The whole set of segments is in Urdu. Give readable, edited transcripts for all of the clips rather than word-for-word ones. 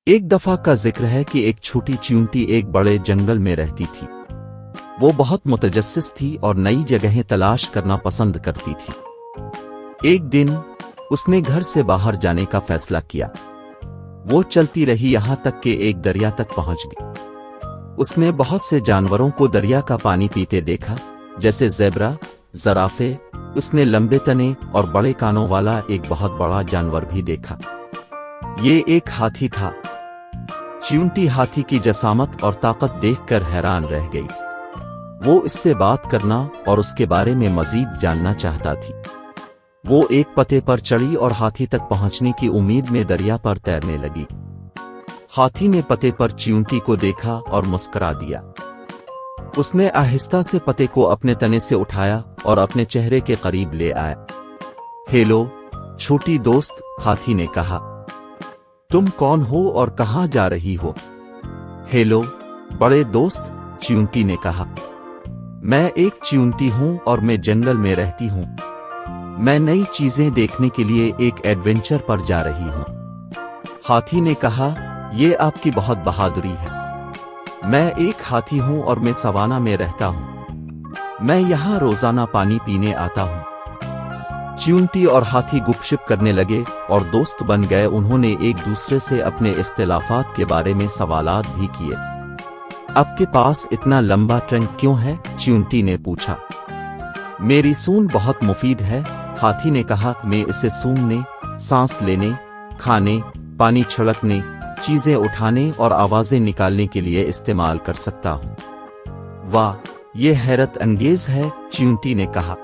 ایک دفعہ کا ذکر ہے کہ ایک چھوٹی چیونٹی ایک بڑے جنگل میں رہتی تھی۔ وہ بہت متجسس تھی اور نئی جگہیں تلاش کرنا پسند کرتی تھی۔ ایک دن اس نے گھر سے باہر جانے کا فیصلہ کیا۔ وہ چلتی رہی یہاں تک کہ ایک دریا تک پہنچ گئی۔ اس نے بہت سے جانوروں کو دریا کا پانی پیتے دیکھا، جیسے زیبرا، زرافے۔ اس نے لمبے تنے اور بڑے کانوں والا ایک بہت بڑا جانور بھی دیکھا۔ یہ ایک ہاتھی تھا۔ چیونٹی ہاتھی کی جسامت اور طاقت دیکھ کر حیران رہ گئی۔ وہ اس سے بات کرنا اور اس کے بارے میں مزید جاننا چاہتا تھی۔ وہ ایک پتے پر چڑھی اور ہاتھی تک پہنچنے کی امید میں دریا پر تیرنے لگی۔ ہاتھی نے پتے پر چیونٹی کو دیکھا اور مسکرا دیا۔ اس نے آہستہ سے پتے کو اپنے تنے سے اٹھایا اور اپنے چہرے کے قریب لے آیا۔ ہیلو چھوٹی دوست، ہاتھی نے کہا۔ تم کون ہو اور کہاں جا رہی ہو؟ ہیلو بڑے دوست، چیونٹی نے کہا۔ میں ایک چیونٹی ہوں اور میں جنگل میں رہتی ہوں۔ میں نئی چیزیں دیکھنے کے لیے ایک ایڈونچر پر جا رہی ہوں۔ ہاتھی نے کہا، یہ آپ کی بہت بہادری ہے۔ میں ایک ہاتھی ہوں اور میں سوانا میں رہتا ہوں۔ میں یہاں روزانہ پانی پینے آتا ہوں۔ چیونٹی اور ہاتھی گپ شپ کرنے لگے اور دوست بن گئے۔ انہوں نے ایک دوسرے سے اپنے اختلافات کے بارے میں سوالات بھی کیے۔ آپ کے پاس اتنا لمبا ٹرنک کیوں ہے؟ چیونٹی نے پوچھا۔ میری سونگ بہت مفید ہے، ہاتھی نے کہا۔ میں اسے سونگنے، سانس لینے، کھانے، پانی چھڑکنے، چیزیں اٹھانے اور آوازیں نکالنے کے لیے استعمال کر سکتا ہوں۔ واہ، یہ حیرت انگیز ہے، چیونٹی نے کہا۔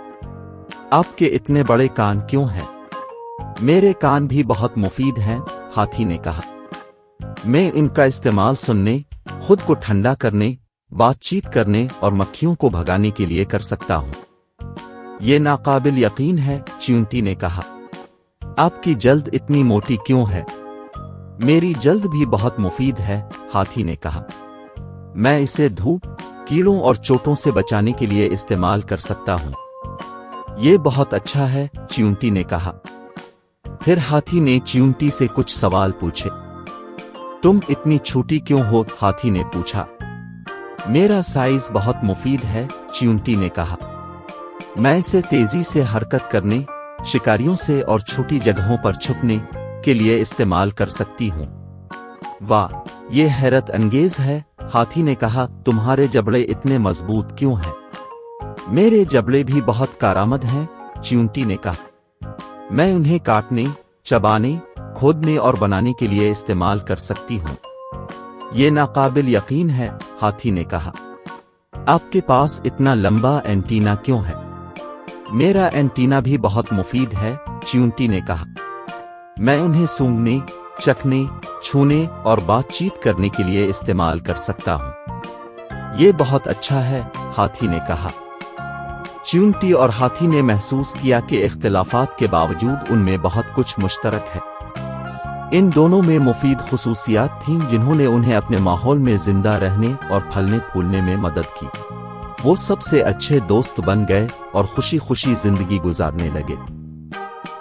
آپ کے اتنے بڑے کان کیوں ہیں؟ میرے کان بھی بہت مفید ہیں، ہاتھی نے کہا۔ میں ان کا استعمال سننے، خود کو ٹھنڈا کرنے، بات چیت کرنے اور مکھیوں کو بھگانے کے لیے کر سکتا ہوں۔ یہ ناقابل یقین ہے، چیونٹی نے کہا۔ آپ کی جلد اتنی موٹی کیوں ہے؟ میری جلد بھی بہت مفید ہے، ہاتھی نے کہا۔ میں اسے دھوپ، کیڑوں اور چوٹوں سے بچانے کے لیے استعمال کر سکتا ہوں۔ یہ بہت اچھا ہے، چیونٹی نے کہا۔ پھر ہاتھی نے چیونٹی سے کچھ سوال پوچھے۔ تم اتنی چھوٹی کیوں ہو؟ ہاتھی نے پوچھا۔ میرا سائز بہت مفید ہے، چیونٹی نے کہا۔ میں اسے تیزی سے حرکت کرنے، شکاریوں سے اور چھوٹی جگہوں پر چھپنے کے لیے استعمال کر سکتی ہوں۔ واہ، یہ حیرت انگیز ہے، ہاتھی نے کہا۔ تمہارے جبڑے اتنے مضبوط کیوں ہیں؟ میرے جبڑے بھی بہت کارآمد ہیں، چیونٹی نے کہا۔ میں انہیں کاٹنے، چبانے، کھودنے اور بنانے کے لیے استعمال کر سکتی ہوں۔ یہ ناقابل یقین ہے، ہاتھی نے کہا۔ آپ کے پاس اتنا لمبا اینٹینا کیوں ہے؟ میرا اینٹینا بھی بہت مفید ہے، چیونٹی نے کہا۔ میں انہیں سونگنے، چکھنے، چھونے اور بات چیت کرنے کے لیے استعمال کر سکتا ہوں۔ یہ بہت اچھا ہے، ہاتھی نے کہا۔ چیونٹی اور ہاتھی نے محسوس کیا کہ اختلافات کے باوجود ان میں بہت کچھ مشترک ہے۔ ان دونوں میں مفید خصوصیات تھیں جنہوں نے انہیں اپنے ماحول میں زندہ رہنے اور پھلنے پھولنے میں مدد کی۔ وہ سب سے اچھے دوست بن گئے اور خوشی خوشی زندگی گزارنے لگے۔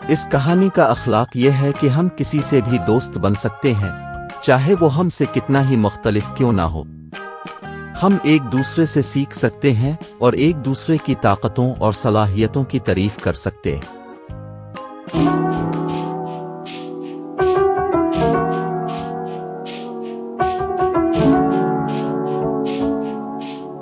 اس کہانی کا اخلاق یہ ہے کہ ہم کسی سے بھی دوست بن سکتے ہیں، چاہے وہ ہم سے کتنا ہی مختلف کیوں نہ ہو۔ ہم ایک دوسرے سے سیکھ سکتے ہیں اور ایک دوسرے کی طاقتوں اور صلاحیتوں کی تعریف کر سکتے ہیں۔